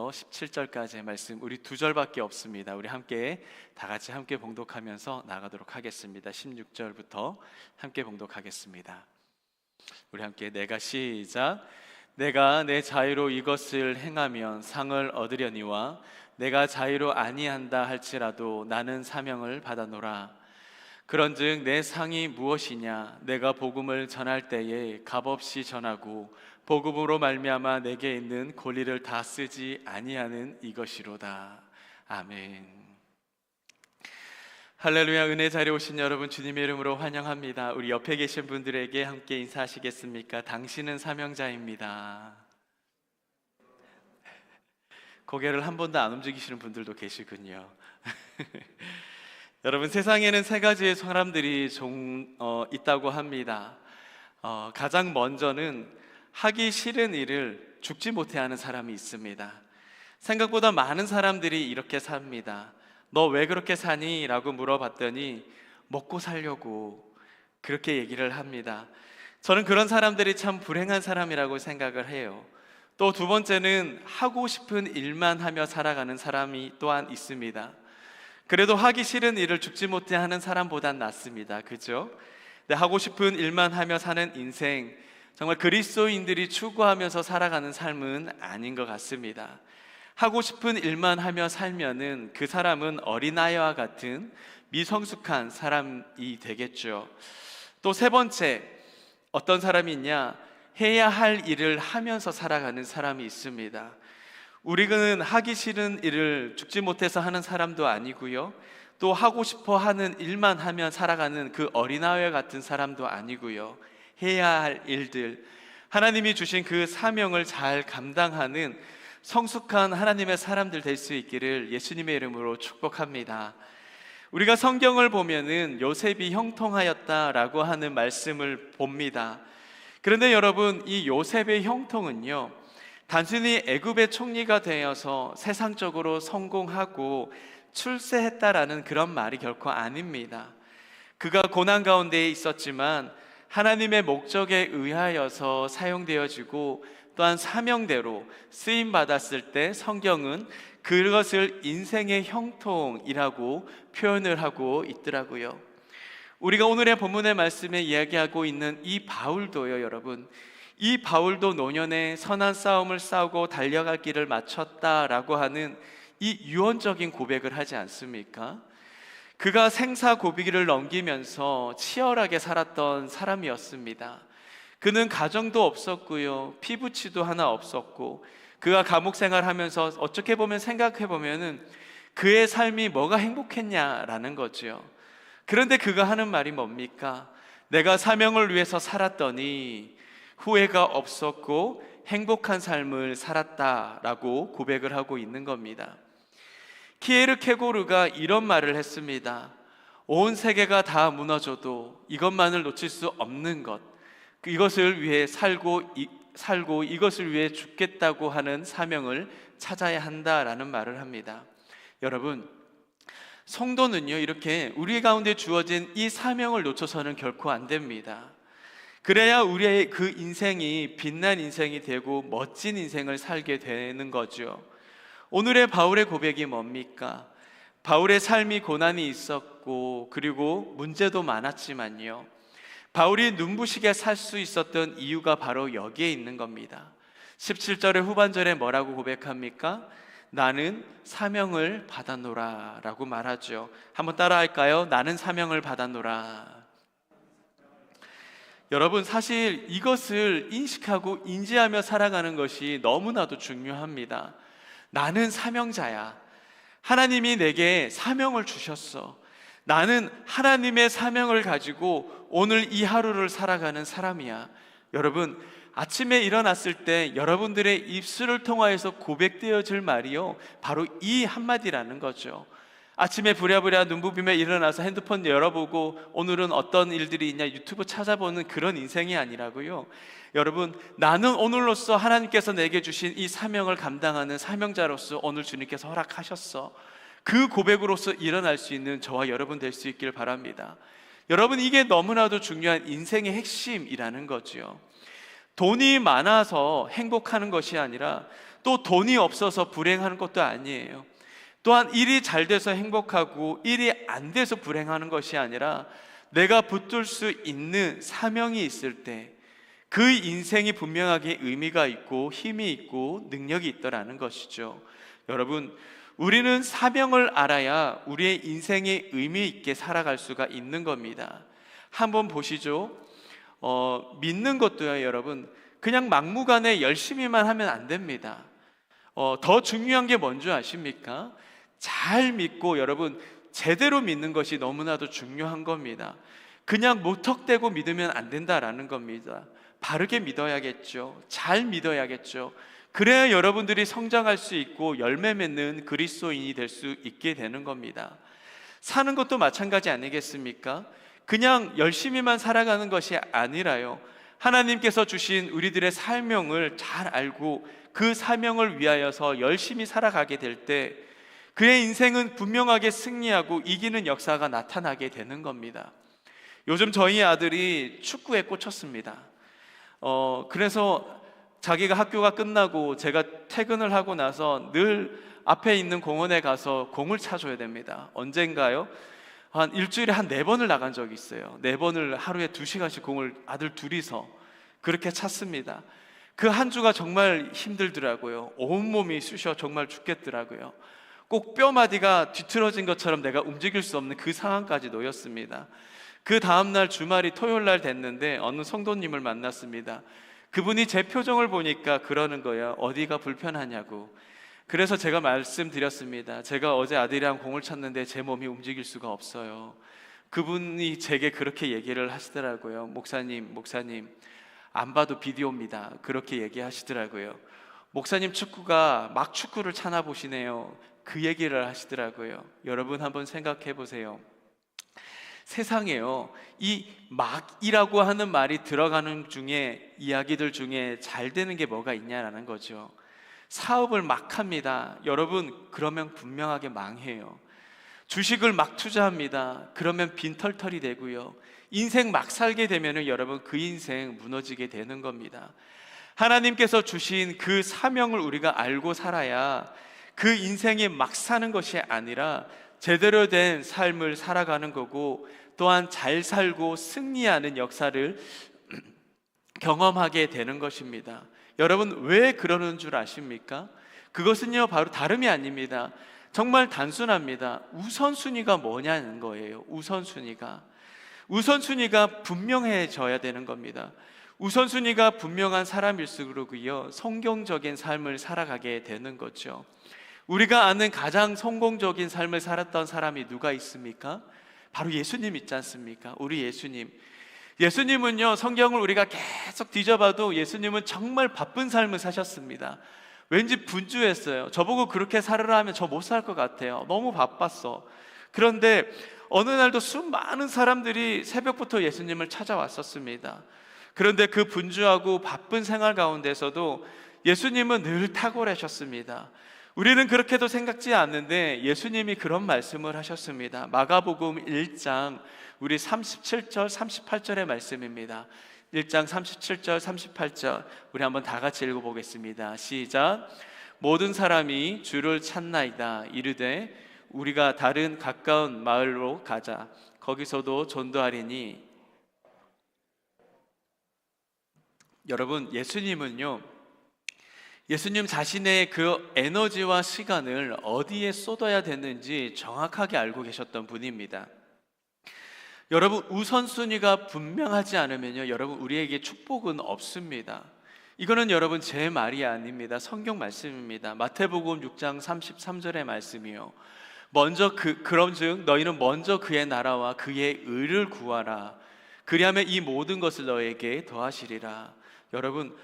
1절부터 17절까지의 말씀, 우리 두 절밖에 없습니다. 우리 함께 다 같이 함께 봉독하면서 나가도록 하겠습니다. 16절부터 함께 봉독하겠습니다. 우리 함께 내가 시작. 내가 내 자유로 이것을 행하면 상을 얻으려니와 내가 자유로 아니한다 할지라도 나는 사명을 받아노라. 그런즉 내 상이 무엇이냐? 내가 복음을 전할 때에 값없이 전하고 복음으로 말미암아 내게 있는 권리를 다 쓰지 아니하는 이것이로다. 아멘. 할렐루야. 은혜 자리에 오신 여러분 주님의 이름으로 환영합니다. 우리 옆에 계신 분들에게 함께 인사하시겠습니까? 당신은 사명자입니다. 고개를 한 번도 안 움직이시는 분들도 계시군요. 여러분, 세상에는 세 가지의 사람들이 있다고 합니다. 가장 먼저는 하기 싫은 일을 죽지 못해 하는 사람이 있습니다. 생각보다 많은 사람들이 이렇게 삽니다. 너 왜 그렇게 사니? 라고 물어봤더니 먹고 살려고 그렇게 얘기를 합니다. 저는 그런 사람들이 참 불행한 사람이라고 생각을 해요. 또 두 번째는 하고 싶은 일만 하며 살아가는 사람이 또한 있습니다. 그래도 하기 싫은 일을 죽지 못해 하는 사람보단 낫습니다. 그죠? 하고 싶은 일만 하며 사는 인생, 정말 그리스도인들이 추구하면서 살아가는 삶은 아닌 것 같습니다. 하고 싶은 일만 하며 살면은 그 사람은 어린아이와 같은 미성숙한 사람이 되겠죠. 또 세 번째, 어떤 사람이 있냐? 해야 할 일을 하면서 살아가는 사람이 있습니다. 우리는 하기 싫은 일을 죽지 못해서 하는 사람도 아니고요, 또 하고 싶어 하는 일만 하면 살아가는 그 어린아이와 같은 사람도 아니고요, 해야 할 일들, 하나님이 주신 그 사명을 잘 감당하는 성숙한 하나님의 사람들 될 수 있기를 예수님의 이름으로 축복합니다. 우리가 성경을 보면은 요셉이 형통하였다라고 하는 말씀을 봅니다. 그런데 여러분, 이 요셉의 형통은요, 단순히 애굽의 총리가 되어서 세상적으로 성공하고 출세했다라는 그런 말이 결코 아닙니다. 그가 고난 가운데 있었지만 하나님의 목적에 의하여서 사용되어지고 또한 사명대로 쓰임받았을 때 성경은 그것을 인생의 형통이라고 표현을 하고 있더라고요. 우리가 오늘의 본문의 말씀에 이야기하고 있는 이 바울도요, 여러분, 이 바울도 노년에 선한 싸움을 싸우고 달려갈 길을 마쳤다라고 하는 이 유언적인 고백을 하지 않습니까? 그가 생사고비기를 넘기면서 치열하게 살았던 사람이었습니다. 그는 가정도 없었고요, 피부치도 하나 없었고, 그가 감옥 생활하면서 어떻게 보면 생각해보면은 그의 삶이 뭐가 행복했냐라는 거죠. 그런데 그가 하는 말이 뭡니까? 내가 사명을 위해서 살았더니 후회가 없었고 행복한 삶을 살았다라고 고백을 하고 있는 겁니다. 키에르케고르가 이런 말을 했습니다. 온 세계가 다 무너져도 이것만을 놓칠 수 없는 것, 이것을 위해 살고 이것을 위해 죽겠다고 하는 사명을 찾아야 한다라는 말을 합니다. 여러분, 성도는요, 이렇게 우리 가운데 주어진 이 사명을 놓쳐서는 결코 안 됩니다. 그래야 우리의 그 인생이 빛난 인생이 되고 멋진 인생을 살게 되는 거죠. 오늘의 바울의 고백이 뭡니까? 바울의 삶이 고난이 있었고 그리고 문제도 많았지만요, 바울이 눈부시게 살 수 있었던 이유가 바로 여기에 있는 겁니다. 17절의 후반절에 뭐라고 고백합니까? 나는 사명을 받아노라 라고 말하죠. 한번 따라 할까요? 나는 사명을 받아노라. 여러분, 사실 이것을 인식하고 인지하며 살아가는 것이 너무나도 중요합니다. 나는 사명자야. 하나님이 내게 사명을 주셨어. 나는 하나님의 사명을 가지고 오늘 이 하루를 살아가는 사람이야. 여러분, 아침에 일어났을 때 여러분들의 입술을 통하여서 고백되어질 말이요, 바로 이 한마디라는 거죠. 아침에 부랴부랴 눈부비며 일어나서 핸드폰 열어보고 오늘은 어떤 일들이 있냐 유튜브 찾아보는 그런 인생이 아니라고요. 여러분, 나는 오늘로써 하나님께서 내게 주신 이 사명을 감당하는 사명자로서 오늘 주님께서 허락하셨어. 그 고백으로서 일어날 수 있는 저와 여러분 될 수 있기를 바랍니다. 여러분, 이게 너무나도 중요한 인생의 핵심이라는 거죠. 돈이 많아서 행복하는 것이 아니라 또 돈이 없어서 불행하는 것도 아니에요. 또한 일이 잘 돼서 행복하고 일이 안 돼서 불행하는 것이 아니라 내가 붙들 수 있는 사명이 있을 때 그 인생이 분명하게 의미가 있고 힘이 있고 능력이 있더라는 것이죠. 여러분, 우리는 사명을 알아야 우리의 인생에 의미 있게 살아갈 수가 있는 겁니다. 한번 보시죠. 믿는 것도요, 여러분, 그냥 막무가내 열심히만 하면 안 됩니다. 더 중요한 게 뭔지 아십니까? 잘 믿고 여러분 제대로 믿는 것이 너무나도 중요한 겁니다. 그냥 무턱대고 믿으면 안 된다라는 겁니다. 바르게 믿어야겠죠. 잘 믿어야겠죠. 그래야 여러분들이 성장할 수 있고 열매 맺는 그리스도인이 될 수 있게 되는 겁니다. 사는 것도 마찬가지 아니겠습니까? 그냥 열심히만 살아가는 것이 아니라요, 하나님께서 주신 우리들의 사명을 잘 알고 그 사명을 위하여서 열심히 살아가게 될 때 그의 인생은 분명하게 승리하고 이기는 역사가 나타나게 되는 겁니다. 요즘 저희 아들이 축구에 꽂혔습니다. 그래서 자기가 학교가 끝나고 제가 퇴근을 하고 나서 늘 앞에 있는 공원에 가서 공을 차줘야 됩니다. 언젠가요? 한 일주일에 한 4번을 나간 적이 있어요. 4번을 하루에 2시간씩 공을 아들 둘이서 그렇게 찼습니다. 그 한 주가 정말 힘들더라고요. 온몸이 쑤셔 정말 죽겠더라고요. 꼭 뼈마디가 뒤틀어진 것처럼 내가 움직일 수 없는 그 상황까지 놓였습니다. 그 다음날 주말이 토요일날 됐는데 어느 성도님을 만났습니다. 그분이 제 표정을 보니까 그러는 거예요. 어디가 불편하냐고. 그래서 제가 말씀드렸습니다. 제가 어제 아들이랑 공을 찼는데 제 몸이 움직일 수가 없어요. 그분이 제게 그렇게 얘기를 하시더라고요. 목사님 안 봐도 비디오입니다. 그렇게 얘기하시더라고요. 목사님 축구가 막 축구를 차나 보시네요. 그 얘기를 하시더라고요. 여러분 한번 생각해 보세요. 세상에요, 이 막이라고 하는 말이 들어가는 중에 이야기들 중에 잘 되는 게 뭐가 있냐라는 거죠. 사업을 막 합니다. 여러분, 그러면 분명하게 망해요. 주식을 막 투자합니다. 그러면 빈털털이 되고요. 인생 막 살게 되면 여러분 그 인생 무너지게 되는 겁니다. 하나님께서 주신 그 사명을 우리가 알고 살아야 그 인생에 막 사는 것이 아니라 제대로 된 삶을 살아가는 거고, 또한 잘 살고 승리하는 역사를 경험하게 되는 것입니다. 여러분, 왜 그러는 줄 아십니까? 그것은요, 바로 다름이 아닙니다. 정말 단순합니다. 우선순위가 뭐냐는 거예요. 우선순위가 분명해져야 되는 겁니다. 우선순위가 분명한 사람일수록요, 성경적인 삶을 살아가게 되는 거죠. 우리가 아는 가장 성공적인 삶을 살았던 사람이 누가 있습니까? 바로 예수님 있지 않습니까? 우리 예수님은요, 성경을 우리가 계속 뒤져봐도 예수님은 정말 바쁜 삶을 사셨습니다. 왠지 분주했어요. 저보고 그렇게 살으라 하면 저 못 살 것 같아요. 너무 바빴어. 그런데 어느 날도 수많은 사람들이 새벽부터 예수님을 찾아왔었습니다. 그런데 그 분주하고 바쁜 생활 가운데서도 예수님은 늘 탁월하셨습니다. 우리는 그렇게도 생각지 않는데 예수님이 그런 말씀을 하셨습니다. 마가복음 1장 우리 37절 38절의 말씀입니다. 1장 37절 38절 우리 한번 다 같이 읽어보겠습니다. 시작. 모든 사람이 주를 찾나이다 이르되 우리가 다른 가까운 마을로 가자 거기서도 전도하리니. 여러분, 예수님 자신의 그 에너지와 시간을 어디에 쏟아야 되는지 정확하게 알고 계셨던 분입니다. 여러분, 우선순위가 분명하지 않으면요, 여러분, 우리에게 축복은 없습니다. 이거는 여러분 제 말이 아닙니다. 성경 말씀입니다. 마태복음 6장 33절의 말씀이요. 그런즉 너희는 먼저 그의 나라와 그의 의를 구하라. 그리하면 이 모든 것을 너에게 더하시리라. 여러분,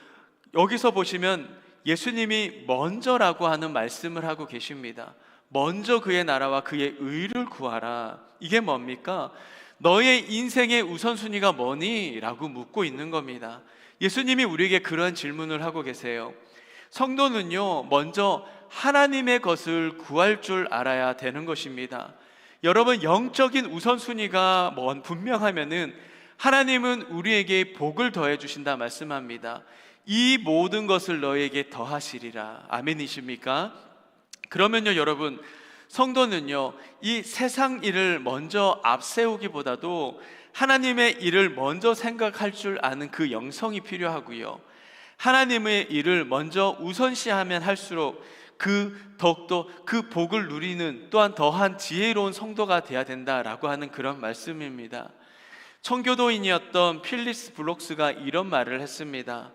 여기서 보시면 예수님이 먼저라고 하는 말씀을 하고 계십니다. 먼저 그의 나라와 그의 의를 구하라. 이게 뭡니까? 너의 인생의 우선순위가 뭐니? 라고 묻고 있는 겁니다. 예수님이 우리에게 그런 질문을 하고 계세요. 성도는요, 먼저 하나님의 것을 구할 줄 알아야 되는 것입니다. 여러분, 영적인 우선순위가 분명하면은 하나님은 우리에게 복을 더해 주신다 말씀합니다. 이 모든 것을 너에게 더하시리라. 아멘이십니까? 그러면요 여러분, 성도는요 이 세상 일을 먼저 앞세우기보다도 하나님의 일을 먼저 생각할 줄 아는 그 영성이 필요하고요, 하나님의 일을 먼저 우선시하면 할수록 더욱더 그 복을 누리는 또한 더한 지혜로운 성도가 되어야 된다라고 하는 그런 말씀입니다. 청교도인이었던 필립스 블록스가 이런 말을 했습니다.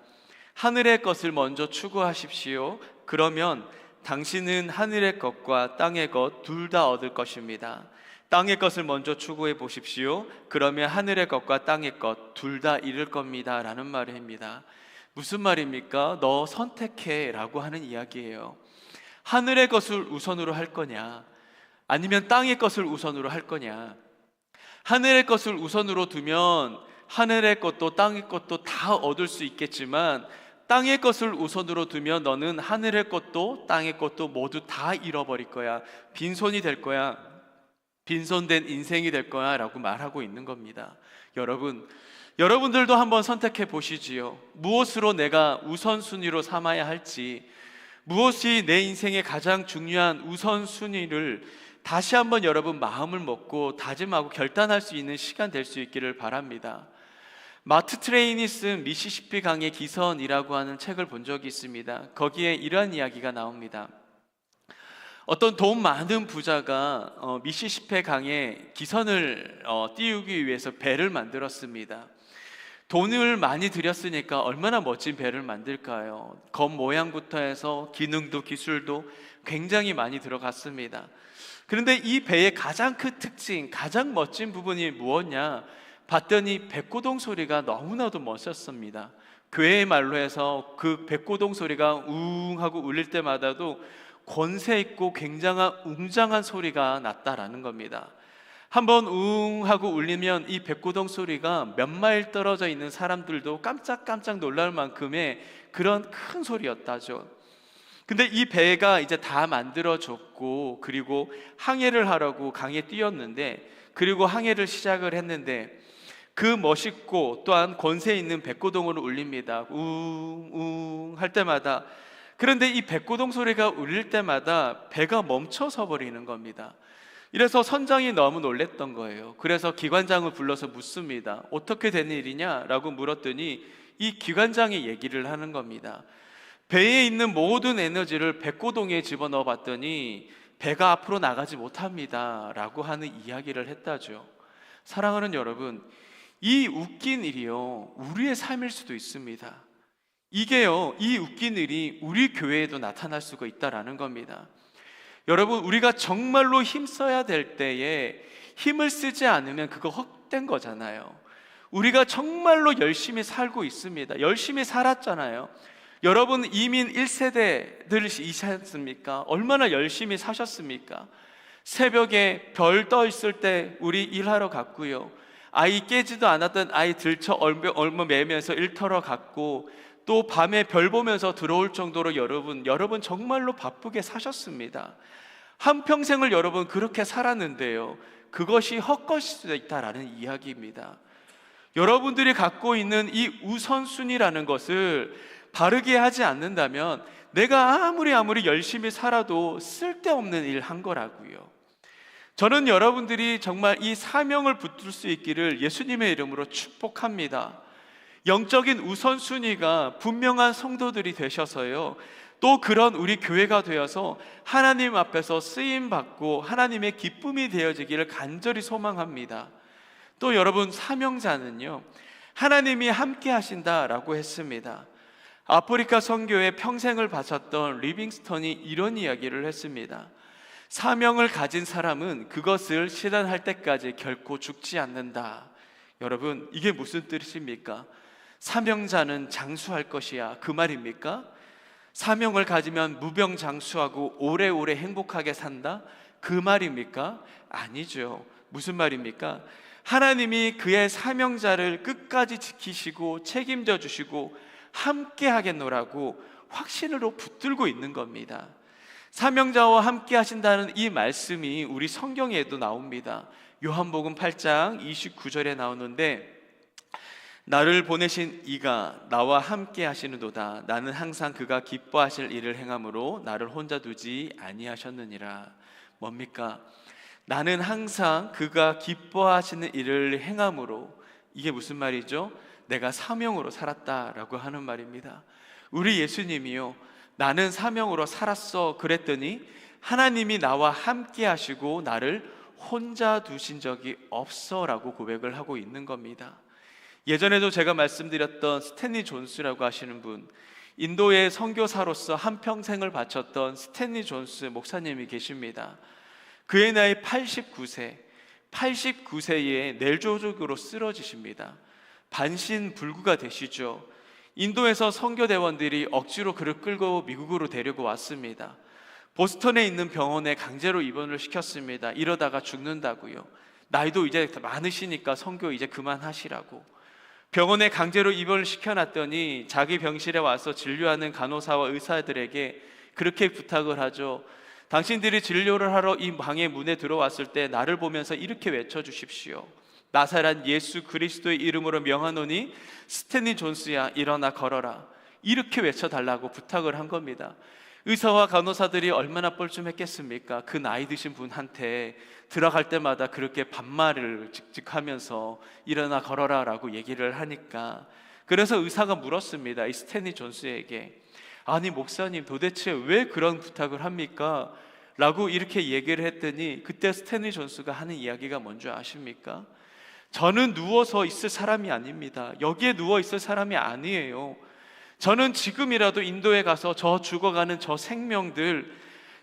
하늘의 것을 먼저 추구하십시오. 그러면 당신은 하늘의 것과 땅의 것 둘 다 얻을 것입니다. 땅의 것을 먼저 추구해 보십시오. 그러면 하늘의 것과 땅의 것 둘 다 잃을 겁니다 라는 말입니다. 무슨 말입니까? 너 선택해 라고 하는 이야기예요. 하늘의 것을 우선으로 할 거냐, 아니면 땅의 것을 우선으로 할 거냐. 하늘의 것을 우선으로 두면 하늘의 것도 땅의 것도 다 얻을 수 있겠지만, 땅의 것을 우선으로 두면 너는 하늘의 것도 땅의 것도 모두 다 잃어버릴 거야. 빈손이 될 거야. 빈손된 인생이 될 거야 라고 말하고 있는 겁니다. 여러분들도 한번 선택해 보시지요. 무엇으로 내가 우선순위로 삼아야 할지, 무엇이 내 인생의 가장 중요한 우선순위를 다시 한번 여러분 마음을 먹고 다짐하고 결단할 수 있는 시간 될 수 있기를 바랍니다. 마트 트웨인이 쓴 미시시피 강의 기선이라고 하는 책을 본 적이 있습니다. 거기에 이러한 이야기가 나옵니다. 어떤 돈 많은 부자가 미시시피 강에 기선을 띄우기 위해서 배를 만들었습니다. 돈을 많이 들였으니까 얼마나 멋진 배를 만들까요? 겉 모양부터 해서 기능도 기술도 굉장히 많이 들어갔습니다. 그런데 이 배의 가장 큰 특징, 가장 멋진 부분이 무엇냐 봤더니 백고동 소리가 너무나도 멋졌습니다. 교회의 말로 해서 그 백고동 소리가 웅 하고 울릴 때마다도 권세 있고 굉장한 웅장한 소리가 났다라는 겁니다. 한번 웅 하고 울리면 이 백고동 소리가 몇 마일 떨어져 있는 사람들도 깜짝깜짝 놀랄 만큼의 그런 큰 소리였다죠. 근데 이 배가 이제 다 만들어졌고, 그리고 항해를 하려고 강에 뛰었는데, 그리고 항해를 시작을 했는데, 그 멋있고 또한 권세 있는 백고동으로 울립니다. 웅웅 할 때마다. 그런데 이 백고동 소리가 울릴 때마다 배가 멈춰서 버리는 겁니다. 이래서 선장이 너무 놀랬던 거예요. 그래서 기관장을 불러서 묻습니다. 어떻게 된 일이냐? 라고 물었더니 이 기관장이 얘기를 하는 겁니다. 배에 있는 모든 에너지를 백고동에 집어넣어 봤더니 배가 앞으로 나가지 못합니다 라고 하는 이야기를 했다죠. 사랑하는 여러분, 이 웃긴 일이요 우리의 삶일 수도 있습니다. 이게요, 이 웃긴 일이 우리 교회에도 나타날 수가 있다라는 겁니다. 여러분, 우리가 정말로 힘써야 될 때에 힘을 쓰지 않으면 그거 헛된 거잖아요. 우리가 정말로 열심히 살고 있습니다. 열심히 살았잖아요. 여러분, 이민 1세대들이셨습니까? 얼마나 열심히 사셨습니까? 새벽에 별 떠 있을 때 우리 일하러 갔고요, 아이 깨지도 않았던 아이 들쳐 얼마 매면서 일터러 갔고, 또 밤에 별 보면서 들어올 정도로 여러분 정말로 바쁘게 사셨습니다. 한평생을 여러분 그렇게 살았는데요, 그것이 헛것일 수도 있다라는 이야기입니다. 여러분들이 갖고 있는 이 우선순위라는 것을 바르게 하지 않는다면 내가 아무리 열심히 살아도 쓸데없는 일 한 거라고요. 저는 여러분들이 정말 이 사명을 붙들 수 있기를 예수님의 이름으로 축복합니다. 영적인 우선순위가 분명한 성도들이 되셔서요, 또 그런 우리 교회가 되어서 하나님 앞에서 쓰임받고 하나님의 기쁨이 되어지기를 간절히 소망합니다. 또 여러분, 사명자는요 하나님이 함께 하신다라고 했습니다. 아프리카 선교에 평생을 바쳤던 리빙스턴이 이런 이야기를 했습니다. 사명을 가진 사람은 그것을 실현할 때까지 결코 죽지 않는다. 여러분, 이게 무슨 뜻입니까? 사명자는 장수할 것이야, 그 말입니까? 사명을 가지면 무병장수하고 오래오래 행복하게 산다? 그 말입니까? 아니죠. 무슨 말입니까? 하나님이 그의 사명자를 끝까지 지키시고 책임져 주시고 함께 하겠노라고 확신으로 붙들고 있는 겁니다. 사명자와 함께 하신다는 이 말씀이 우리 성경에도 나옵니다. 요한복음 8장 29절에 나오는데, 나를 보내신 이가 나와 함께 하시는도다. 나는 항상 그가 기뻐하실 일을 행함으로 나를 혼자 두지 아니하셨느니라. 뭡니까? 나는 항상 그가 기뻐하시는 일을 행함으로, 이게 무슨 말이죠? 내가 사명으로 살았다라고 하는 말입니다. 우리 예수님이요, 나는 사명으로 살았어 그랬더니 하나님이 나와 함께 하시고 나를 혼자 두신 적이 없어 라고 고백을 하고 있는 겁니다. 예전에도 제가 말씀드렸던 스탠리 존스라고 하시는 분, 인도의 선교사로서 한평생을 바쳤던 스탠리 존스 목사님이 계십니다. 그의 나이 89세에 뇌조직으로 쓰러지십니다. 반신불구가 되시죠. 인도에서 선교대원들이 억지로 그를 끌고 미국으로 데리고 왔습니다. 보스턴에 있는 병원에 강제로 입원을 시켰습니다. 이러다가 죽는다고요. 나이도 이제 많으시니까 선교 이제 그만하시라고. 병원에 강제로 입원을 시켜놨더니 자기 병실에 와서 진료하는 간호사와 의사들에게 그렇게 부탁을 하죠. 당신들이 진료를 하러 이 방의 문에 들어왔을 때 나를 보면서 이렇게 외쳐주십시오. 나사렛 예수 그리스도의 이름으로 명하노니 스탠리 존스야, 일어나 걸어라. 이렇게 외쳐달라고 부탁을 한 겁니다. 의사와 간호사들이 얼마나 뻘쭘했겠습니까? 그 나이 드신 분한테 들어갈 때마다 그렇게 반말을 직직하면서 일어나 걸어라 라고 얘기를 하니까, 그래서 의사가 물었습니다. 이 스탠리 존스에게, 아니 목사님 도대체 왜 그런 부탁을 합니까? 라고 이렇게 얘기를 했더니, 그때 스탠리 존스가 하는 이야기가 뭔지 아십니까? 저는 누워서 있을 사람이 아닙니다. 여기에 누워 있을 사람이 아니에요. 저는 지금이라도 인도에 가서 저 죽어가는 저 생명들,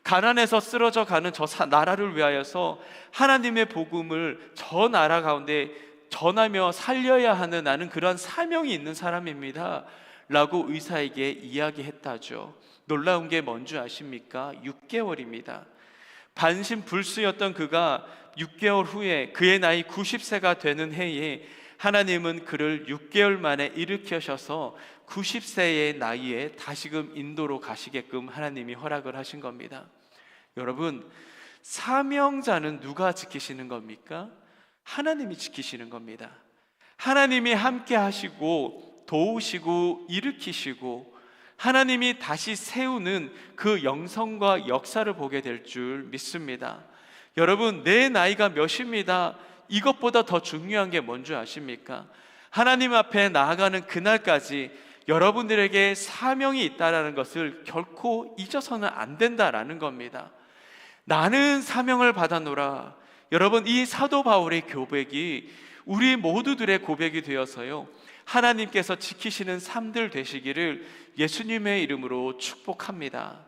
가난해서 쓰러져 가는 저 나라를 위하여서 하나님의 복음을 저 나라 가운데 전하며 살려야 하는, 나는 그런 사명이 있는 사람입니다 라고 의사에게 이야기했다죠. 놀라운 게 뭔지 아십니까? 6개월입니다. 반신불수였던 그가 6개월 후에 그의 나이 90세가 되는 해에 하나님은 그를 6개월 만에 일으키셔서 90세의 나이에 다시금 인도로 가시게끔 하나님이 허락을 하신 겁니다. 여러분, 사명자는 누가 지키시는 겁니까? 하나님이 지키시는 겁니다. 하나님이 함께 하시고 도우시고 일으키시고 하나님이 다시 세우는 그 영성과 역사를 보게 될 줄 믿습니다. 여러분, 내 나이가 몇입니다. 이것보다 더 중요한 게 뭔지 아십니까? 하나님 앞에 나아가는 그날까지 여러분들에게 사명이 있다는 것을 결코 잊어서는 안 된다라는 겁니다. 나는 사명을 받아노라. 여러분, 이 사도 바울의 고백이 우리 모두들의 고백이 되어서요, 하나님께서 지키시는 삶들 되시기를 예수님의 이름으로 축복합니다.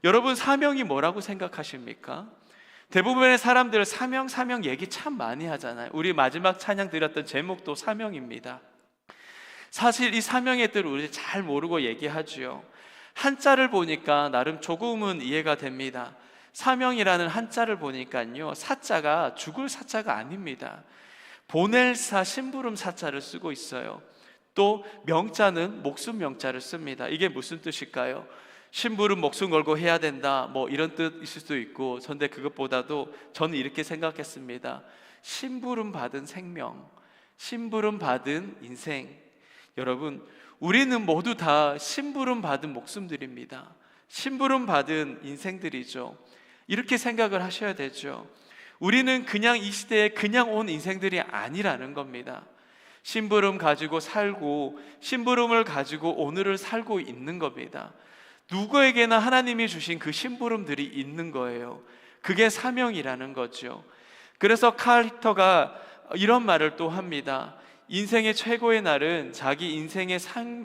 여러분, 사명이 뭐라고 생각하십니까? 대부분의 사람들 사명 얘기 참 많이 하잖아요. 우리 마지막 찬양 드렸던 제목도 사명입니다. 사실 이 사명의 뜻을 우리 잘 모르고 얘기하지요. 한자를 보니까 나름 조금은 이해가 됩니다. 사명이라는 한자를 보니까요, 사자가 죽을 사자가 아닙니다. 보낼 사, 심부름 사자를 쓰고 있어요. 또 명자는 목숨 명자를 씁니다. 이게 무슨 뜻일까요? 심부름 목숨 걸고 해야 된다, 뭐 이런 뜻일 수도 있고, 그런데 그것보다도 저는 이렇게 생각했습니다. 심부름 받은 생명, 심부름 받은 인생. 여러분, 우리는 모두 다 심부름 받은 목숨들입니다. 심부름 받은 인생들이죠. 이렇게 생각을 하셔야 되죠. 우리는 그냥 이 시대에 그냥 온 인생들이 아니라는 겁니다. 심부름 가지고 살고, 심부름을 가지고 오늘을 살고 있는 겁니다. 누구에게나 하나님이 주신 그 심부름들이 있는 거예요. 그게 사명이라는 거죠. 그래서 칼 리터가 이런 말을 또 합니다. 인생의 최고의 날은 자기 인생의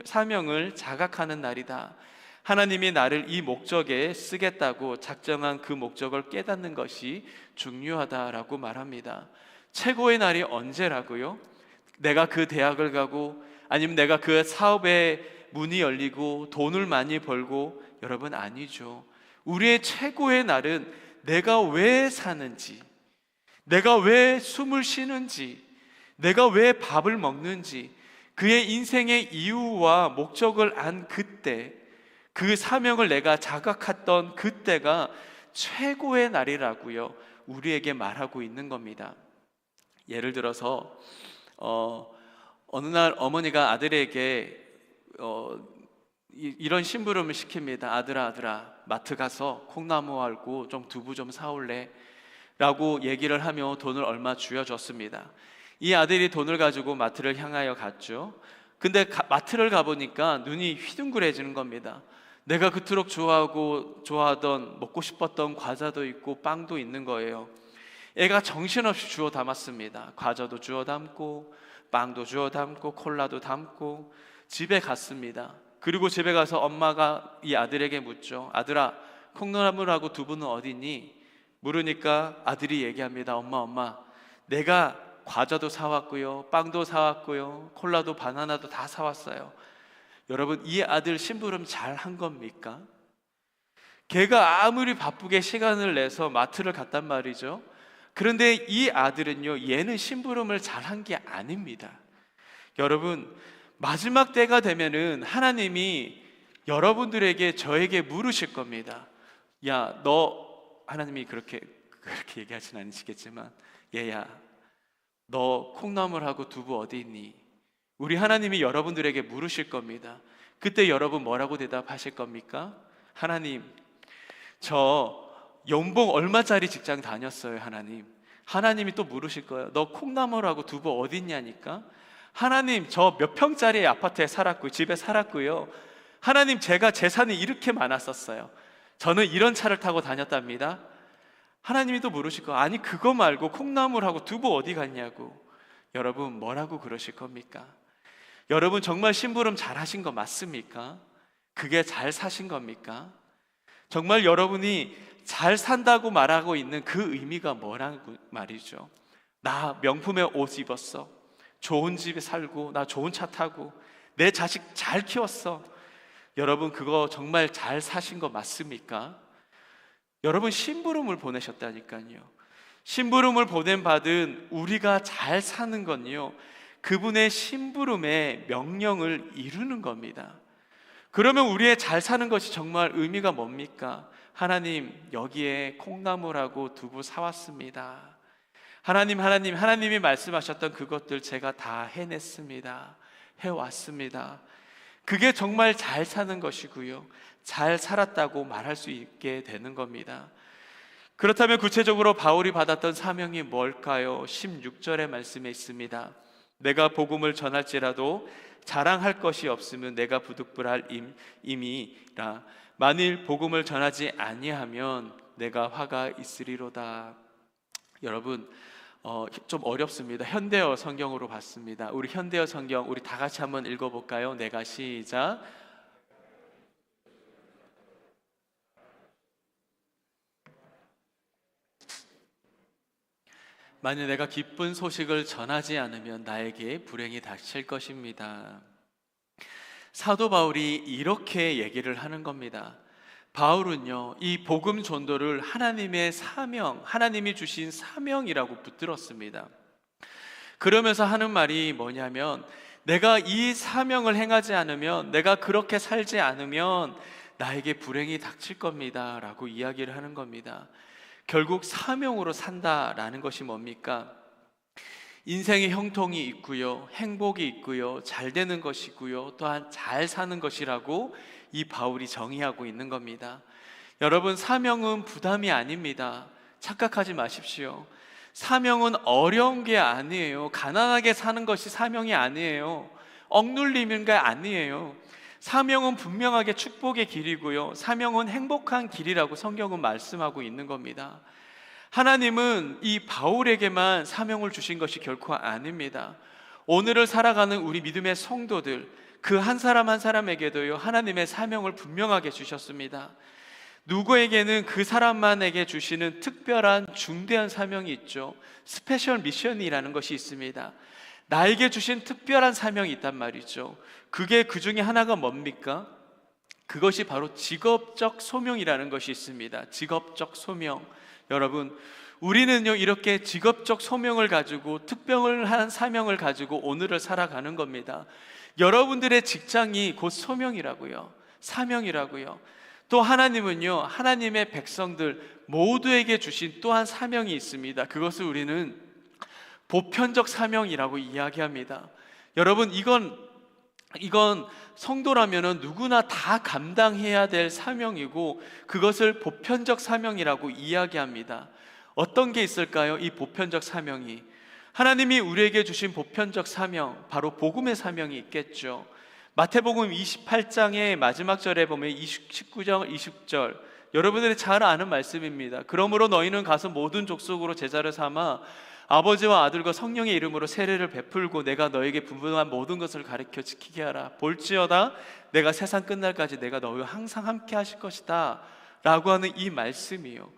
사명을 자각하는 날이다. 하나님이 나를 이 목적에 쓰겠다고 작정한 그 목적을 깨닫는 것이 중요하다라고 말합니다. 최고의 날이 언제라고요? 내가 그 대학을 가고, 아니면 내가 그 사업에 문이 열리고 돈을 많이 벌고, 여러분, 아니죠. 우리의 최고의 날은 내가 왜 사는지, 내가 왜 숨을 쉬는지, 내가 왜 밥을 먹는지, 그의 인생의 이유와 목적을 안 그때, 그 사명을 내가 자각했던 그때가 최고의 날이라고요, 우리에게 말하고 있는 겁니다. 예를 들어서 어느 날 어머니가 아들에게 이런 심부름을 시킵니다. 아들아, 아들아, 마트 가서 콩나무 알고 좀 두부 좀 사올래? 라고 얘기를 하며 돈을 얼마 쥐어줬습니다. 이 아들이 돈을 가지고 마트를 향하여 갔죠. 근데 마트를 가보니까 눈이 휘둥그레지는 겁니다. 내가 그토록 좋아하던 먹고 싶었던 과자도 있고 빵도 있는 거예요. 애가 정신없이 주워 담았습니다. 과자도 주워 담고 빵도 주워 담고 콜라도 담고 집에 갔습니다. 그리고 집에 가서 엄마가 이 아들에게 묻죠. 아들아, 콩나물하고 두부는 어디 있니? 물으니까 아들이 얘기합니다. 엄마, 내가 과자도 사왔고요, 빵도 사왔고요, 콜라도 바나나도 다 사왔어요. 여러분, 이 아들 심부름 잘 한 겁니까? 걔가 아무리 바쁘게 시간을 내서 마트를 갔단 말이죠. 그런데 이 아들은요, 얘는 심부름을 잘한 게 아닙니다. 여러분, 마지막 때가 되면은 하나님이 여러분들에게 저에게 물으실 겁니다. 야, 너, 하나님이 그렇게 얘기하진 않으시겠지만, 얘야, 너 콩나물하고 두부 어디 있니? 우리 하나님이 여러분들에게 물으실 겁니다. 그때 여러분 뭐라고 대답하실 겁니까? 하나님, 저 연봉 얼마짜리 직장 다녔어요, 하나님. 하나님이 또 물으실 거예요. 너 콩나물하고 두부 어디 있냐니까? 하나님, 저 몇 평짜리 아파트에 살았고요, 집에 살았고요. 하나님, 제가 재산이 이렇게 많았었어요. 저는 이런 차를 타고 다녔답니다. 하나님이 또 물으실 거예요. 아니, 그거 말고 콩나물하고 두부 어디 갔냐고. 여러분, 뭐라고 그러실 겁니까? 여러분, 정말 심부름 잘 하신 거 맞습니까? 그게 잘 사신 겁니까? 정말 여러분이 잘 산다고 말하고 있는 그 의미가 뭐라고 말이죠? 나 명품의 옷 입었어, 좋은 집에 살고, 나 좋은 차 타고, 내 자식 잘 키웠어. 여러분, 그거 정말 잘 사신 거 맞습니까? 여러분, 심부름을 보내셨다니까요. 심부름을 보냄받은 우리가 잘 사는 건요, 그분의 심부름의 명령을 이루는 겁니다. 그러면 우리의 잘 사는 것이 정말 의미가 뭡니까? 하나님, 여기에 콩나물하고 두부 사왔습니다. 하나님이 말씀하셨던 그것들 제가 다 해냈습니다. 해왔습니다. 그게 정말 잘 사는 것이고요, 잘 살았다고 말할 수 있게 되는 겁니다. 그렇다면 구체적으로 바울이 받았던 사명이 뭘까요? 16절의 말씀에 있습니다. 내가 복음을 전할지라도 자랑할 것이 없으면 내가 부득불할 임이라. 만일 복음을 전하지 아니하면 내가 화가 있으리로다. 여러분, 좀 어렵습니다. 현대어 성경으로 봤습니다. 우리 현대어 성경 우리 다 같이 한번 읽어볼까요? 내가 시작. 만일 내가 기쁜 소식을 전하지 않으면 나에게 불행이 닥칠 것입니다. 사도 바울이 이렇게 얘기를 하는 겁니다. 바울은요, 이 복음 전도를 하나님의 사명, 하나님이 주신 사명이라고 붙들었습니다. 그러면서 하는 말이 뭐냐면, 내가 이 사명을 행하지 않으면, 내가 그렇게 살지 않으면 나에게 불행이 닥칠 겁니다 라고 이야기를 하는 겁니다. 결국 사명으로 산다라는 것이 뭡니까? 인생의 형통이 있고요, 행복이 있고요, 잘 되는 것이고요, 또한 잘 사는 것이라고 이 바울이 정의하고 있는 겁니다. 여러분, 사명은 부담이 아닙니다. 착각하지 마십시오. 사명은 어려운 게 아니에요. 가난하게 사는 것이 사명이 아니에요. 억눌리는 게 아니에요. 사명은 분명하게 축복의 길이고요, 사명은 행복한 길이라고 성경은 말씀하고 있는 겁니다. 하나님은 이 바울에게만 사명을 주신 것이 결코 아닙니다. 오늘을 살아가는 우리 믿음의 성도들, 그 한 사람 한 사람에게도요, 하나님의 사명을 분명하게 주셨습니다. 누구에게는 그 사람만에게 주시는 특별한 중대한 사명이 있죠. 스페셜 미션이라는 것이 있습니다. 나에게 주신 특별한 사명이 있단 말이죠. 그게 그 중에 하나가 뭡니까? 그것이 바로 직업적 소명이라는 것이 있습니다. 직업적 소명. 여러분, 우리는요, 이렇게 직업적 소명을 가지고 특별한 사명을 가지고 오늘을 살아가는 겁니다. 여러분들의 직장이 곧 소명이라고요, 사명이라고요. 또 하나님은요, 하나님의 백성들 모두에게 주신 또한 사명이 있습니다. 그것을 우리는 보편적 사명이라고 이야기합니다. 여러분, 이건 성도라면은 누구나 다 감당해야 될 사명이고, 그것을 보편적 사명이라고 이야기합니다. 어떤 게 있을까요? 이 보편적 사명이, 하나님이 우리에게 주신 보편적 사명, 바로 복음의 사명이 있겠죠. 마태복음 28장의 마지막 절에 보면 19절, 20절, 여러분들이 잘 아는 말씀입니다. 그러므로 너희는 가서 모든 족속으로 제자를 삼아 아버지와 아들과 성령의 이름으로 세례를 베풀고 내가 너에게 분부한 모든 것을 가르쳐 지키게 하라. 볼지어다 내가 세상 끝날까지 내가 너희와 항상 함께 하실 것이다 라고 하는 이 말씀이요,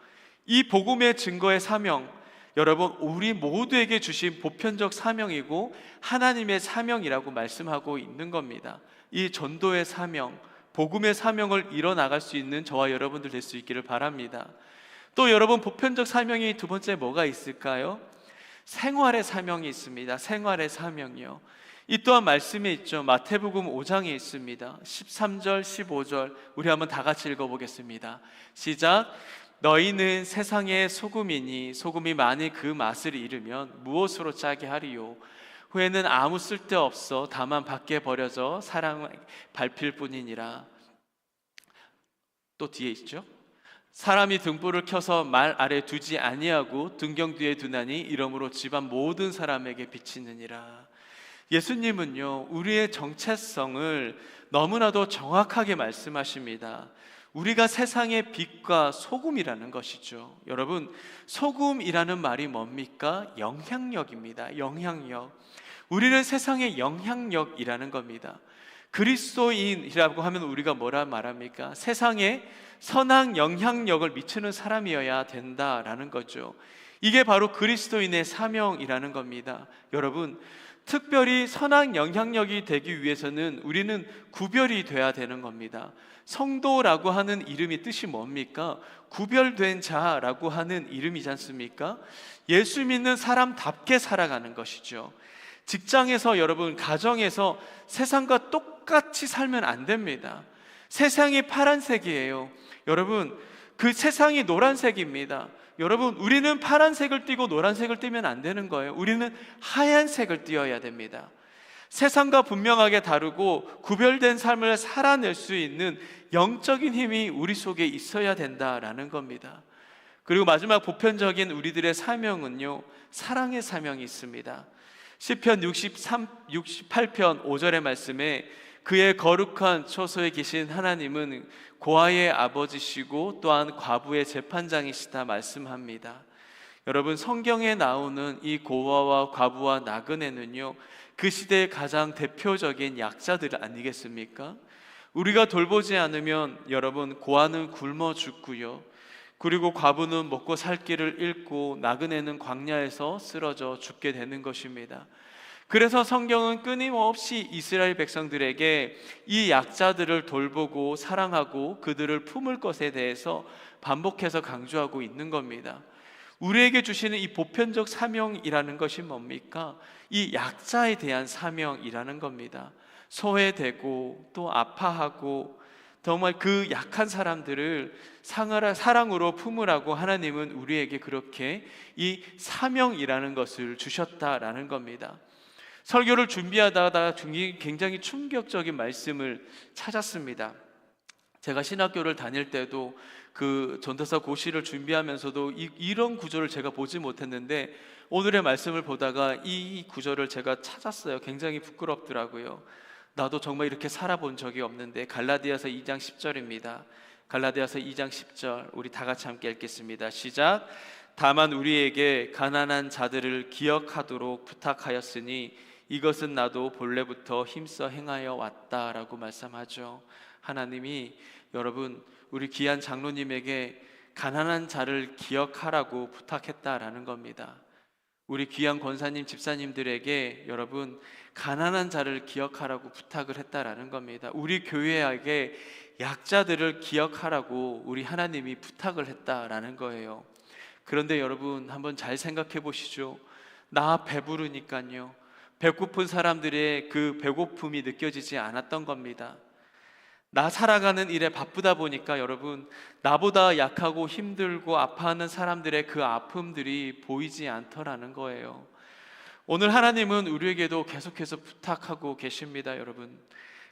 이 복음의 증거의 사명, 여러분, 우리 모두에게 주신 보편적 사명이고 하나님의 사명이라고 말씀하고 있는 겁니다. 이 전도의 사명, 복음의 사명을 이뤄나갈 수 있는 저와 여러분들 될 수 있기를 바랍니다. 또 여러분, 보편적 사명이 두 번째 뭐가 있을까요? 생활의 사명이 있습니다. 생활의 사명이요, 이 또한 말씀에 있죠. 마태복음 5장에 있습니다. 13절, 15절 우리 한번 다 같이 읽어보겠습니다. 시작. 너희는 세상의 소금이니 소금이 만일 그 맛을 잃으면 무엇으로 짜게 하리요? 후에는 아무 쓸데없어 다만 밖에 버려져 사랑 밟힐 뿐이니라. 또 뒤에 있죠. 사람이 등불을 켜서 말 아래 두지 아니하고 등경 뒤에 두나니 이러므로 집안 모든 사람에게 비치느니라. 예수님은요, 우리의 정체성을 너무나도 정확하게 말씀하십니다. 우리가 세상의 빛과 소금이라는 것이죠. 여러분, 소금이라는 말이 뭡니까? 영향력입니다. 영향력. 우리는 세상의 영향력이라는 겁니다. 그리스도인이라고 하면 우리가 뭐라 말합니까? 세상에 선한 영향력을 미치는 사람이어야 된다라는 거죠. 이게 바로 그리스도인의 사명이라는 겁니다. 여러분, 특별히 선한 영향력이 되기 위해서는 우리는 구별이 돼야 되는 겁니다. 성도라고 하는 이름이 뜻이 뭡니까? 구별된 자라고 하는 이름이지 않습니까? 예수 믿는 사람답게 살아가는 것이죠. 직장에서, 여러분, 가정에서 세상과 똑같이 살면 안 됩니다. 세상이 파란색이에요. 여러분, 그 세상이 노란색입니다. 여러분, 우리는 파란색을 띠고 노란색을 띠면 안 되는 거예요. 우리는 하얀색을 띠어야 됩니다. 세상과 분명하게 다르고 구별된 삶을 살아낼 수 있는 영적인 힘이 우리 속에 있어야 된다라는 겁니다. 그리고 마지막 보편적인 우리들의 사명은요, 사랑의 사명이 있습니다. 시편 68편 5절의 말씀에 그의 거룩한 처소에 계신 하나님은 고아의 아버지시고 또한 과부의 재판장이시다 말씀합니다. 여러분, 성경에 나오는 이 고아와 과부와 나그네는요, 그 시대의 가장 대표적인 약자들 아니겠습니까? 우리가 돌보지 않으면 여러분, 고아는 굶어 죽고요, 그리고 과부는 먹고 살 길을 잃고 나그네는 광야에서 쓰러져 죽게 되는 것입니다. 그래서 성경은 끊임없이 이스라엘 백성들에게 이 약자들을 돌보고 사랑하고 그들을 품을 것에 대해서 반복해서 강조하고 있는 겁니다. 우리에게 주시는 이 보편적 사명이라는 것이 뭡니까? 이 약자에 대한 사명이라는 겁니다. 소외되고 또 아파하고 정말 그 약한 사람들을 사랑으로 품으라고 하나님은 우리에게 그렇게 이 사명이라는 것을 주셨다라는 겁니다. 설교를 준비하다가 굉장히 충격적인 말씀을 찾았습니다. 제가 신학교를 다닐 때도 그 전도사 고시를 준비하면서도 이런 구절을 제가 보지 못했는데 오늘의 말씀을 보다가 이 구절을 제가 찾았어요. 굉장히 부끄럽더라고요. 나도 정말 이렇게 살아본 적이 없는데, 갈라디아서 2장 10절입니다. 갈라디아서 2장 10절 우리 다 같이 함께 읽겠습니다. 시작. 다만 우리에게 가난한 자들을 기억하도록 부탁하였으니 이것은 나도 본래부터 힘써 행하여 왔다라고 말씀하죠. 하나님이 여러분, 우리 귀한 장로님에게 가난한 자를 기억하라고 부탁했다라는 겁니다. 우리 귀한 권사님, 집사님들에게 여러분, 가난한 자를 기억하라고 부탁을 했다라는 겁니다. 우리 교회에게 약자들을 기억하라고 우리 하나님이 부탁을 했다라는 거예요. 그런데 여러분, 한번 잘 생각해 보시죠. 나 배부르니까요, 배고픈 사람들의 그 배고픔이 느껴지지 않았던 겁니다. 나 살아가는 일에 바쁘다 보니까 여러분, 나보다 약하고 힘들고 아파하는 사람들의 그 아픔들이 보이지 않더라는 거예요. 오늘 하나님은 우리에게도 계속해서 부탁하고 계십니다. 여러분,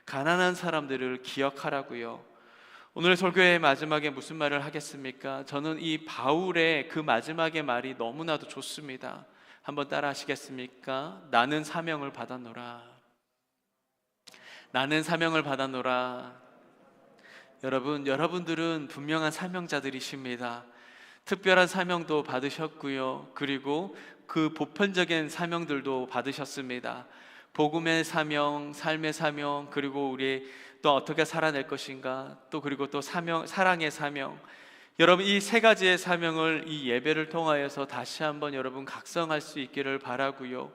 가난한 사람들을 기억하라고요. 오늘 설교의 마지막에 무슨 말을 하겠습니까? 저는 이 바울의 그 마지막의 말이 너무나도 좋습니다. 한번 따라 하시겠습니까? 나는 사명을 받았노라. 나는 사명을 받았노라. 여러분, 여러분들은 분명한 사명자들이십니다. 특별한 사명도 받으셨고요. 그리고 그 보편적인 사명들도 받으셨습니다. 복음의 사명, 삶의 사명, 그리고 우리 또 어떻게 살아낼 것인가, 또 그리고 또 사명, 사랑의 사명. 여러분, 이 세 가지의 사명을 이 예배를 통하여서 다시 한번 여러분 각성할 수 있기를 바라고요.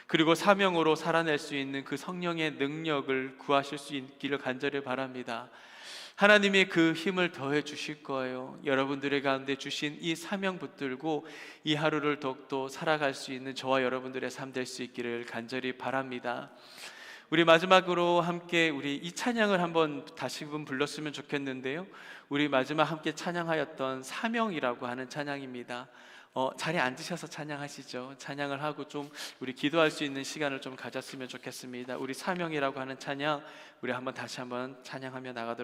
그리고 사명으로 살아낼 수 있는 그 성령의 능력을 구하실 수 있기를 간절히 바랍니다. 하나님이 그 힘을 더해 주실 거예요. 여러분들의 가운데 주신 이 사명 붙들고 이 하루를 더욱더 살아갈 수 있는 저와 여러분들의 삶 될 수 있기를 간절히 바랍니다. 우리 마지막으로 함께 우리 이 찬양을 한번 다시금 불렀으면 좋겠는데요. 우리 마지막 함께 찬양하였던 사명이라고 하는 찬양입니다. 자리에 앉으셔서 찬양하시죠. 찬양을 하고 좀 우리 기도할 수 있는 시간을 좀 가졌으면 좋겠습니다. 우리 사명이라고 하는 찬양, 우리 한번 다시 한번 찬양하며 나가도록